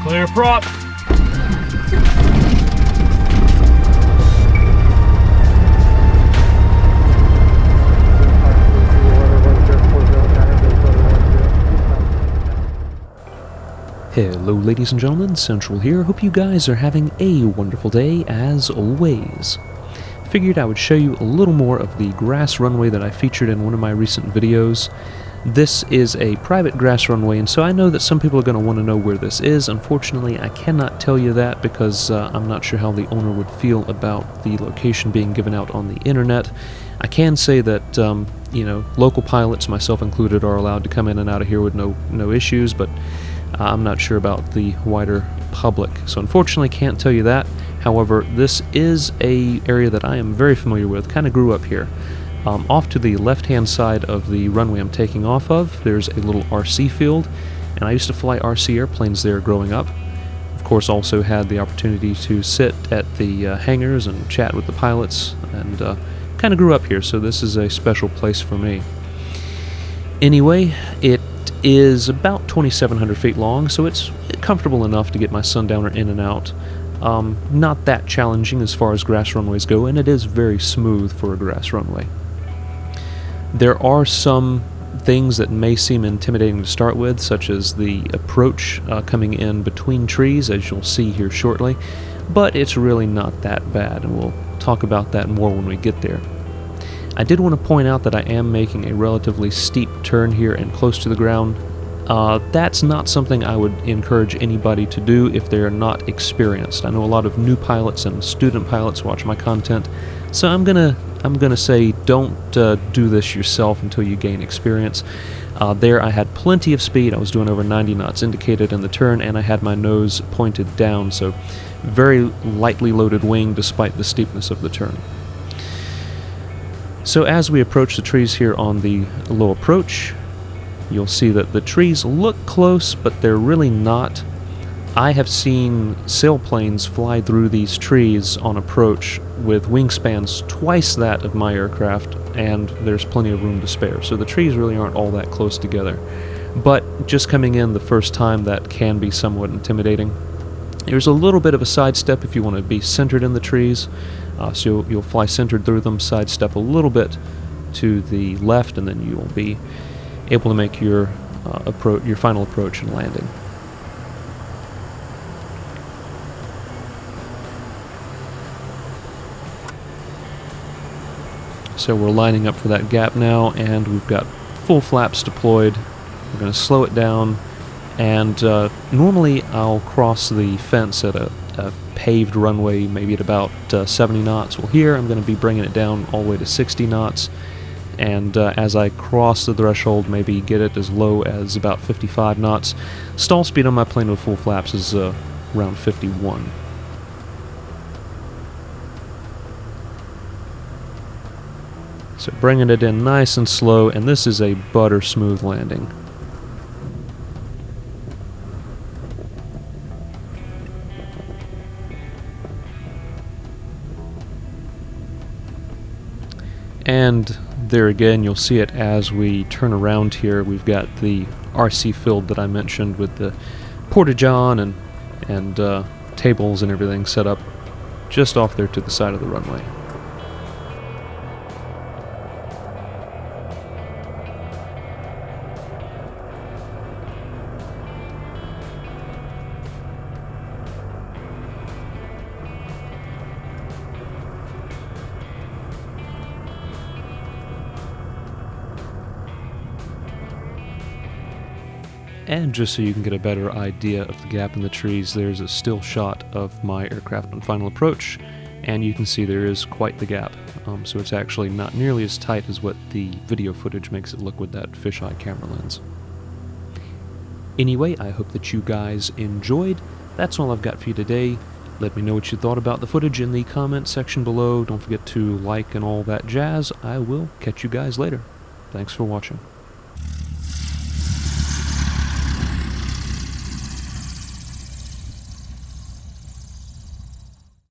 Clear prop. Hello ladies and gentlemen, Central here. Hope you guys are having a wonderful day as always. Figured I would show you a little more of the grass runway that I featured in one of my recent videos. This is a private grass runway, and so I know that some people are going to want to know where this is. Unfortunately, I cannot tell you that because I'm not sure how the owner would feel about the location being given out on the internet. I can say that, local pilots, myself included, are allowed to come in and out of here with no issues, but I'm not sure about the wider public, so unfortunately can't tell you that. However, this is a area that I am very familiar with, kind of grew up here. Off to the left-hand side of the runway I'm taking off of, there's a little RC field, and I used to fly RC airplanes there growing up. Of course, also had the opportunity to sit at the hangars and chat with the pilots, and kind of grew up here, so this is a special place for me. Anyway, it is about 2,700 feet long, so it's comfortable enough to get my Sundowner in and out. Not that challenging as far as grass runways go, and it is very smooth for a grass runway. There are some things that may seem intimidating to start with, such as the approach coming in between trees, as you'll see here shortly, but it's really not that bad, and we'll talk about that more when we get there. I did want to point out that I am making a relatively steep turn here and close to the ground. That's not something I would encourage anybody to do if they're not experienced. I know a lot of new pilots and student pilots watch my content, so I'm gonna say don't do this yourself until you gain experience. There I had plenty of speed. I was doing over 90 knots indicated in the turn, and I had my nose pointed down, so very lightly loaded wing despite the steepness of the turn. So as we approach the trees here on the low approach, you'll see that the trees look close, but they're really not. I have seen sailplanes fly through these trees on approach with wingspans twice that of my aircraft, and there's plenty of room to spare. So the trees really aren't all that close together. But just coming in the first time, that can be somewhat intimidating. There's a little bit of a sidestep if you want to be centered in the trees. So you'll fly centered through them, sidestep a little bit to the left, and then you will be able to make your final approach and landing. So we're lining up for that gap now, and we've got full flaps deployed. We're going to slow it down, and normally I'll cross the fence at a paved runway, maybe at about 70 knots. Well, here I'm going to be bringing it down all the way to 60 knots, and as I cross the threshold, maybe get it as low as about 55 knots. Stall speed on my plane with full flaps is around 51. So bringing it in nice and slow, and this is a butter smooth landing. And there again, you'll see it as we turn around here. We've got the RC field that I mentioned with the porta-john and tables and everything set up just off there to the side of the runway. And just so you can get a better idea of the gap in the trees, there's a still shot of my aircraft on final approach, and you can see there is quite the gap. So it's actually not nearly as tight as what the video footage makes it look with that fisheye camera lens. Anyway, I hope that you guys enjoyed. That's all I've got for you today. Let me know what you thought about the footage in the comment section below. Don't forget to like and all that jazz. I will catch you guys later. Thanks for watching.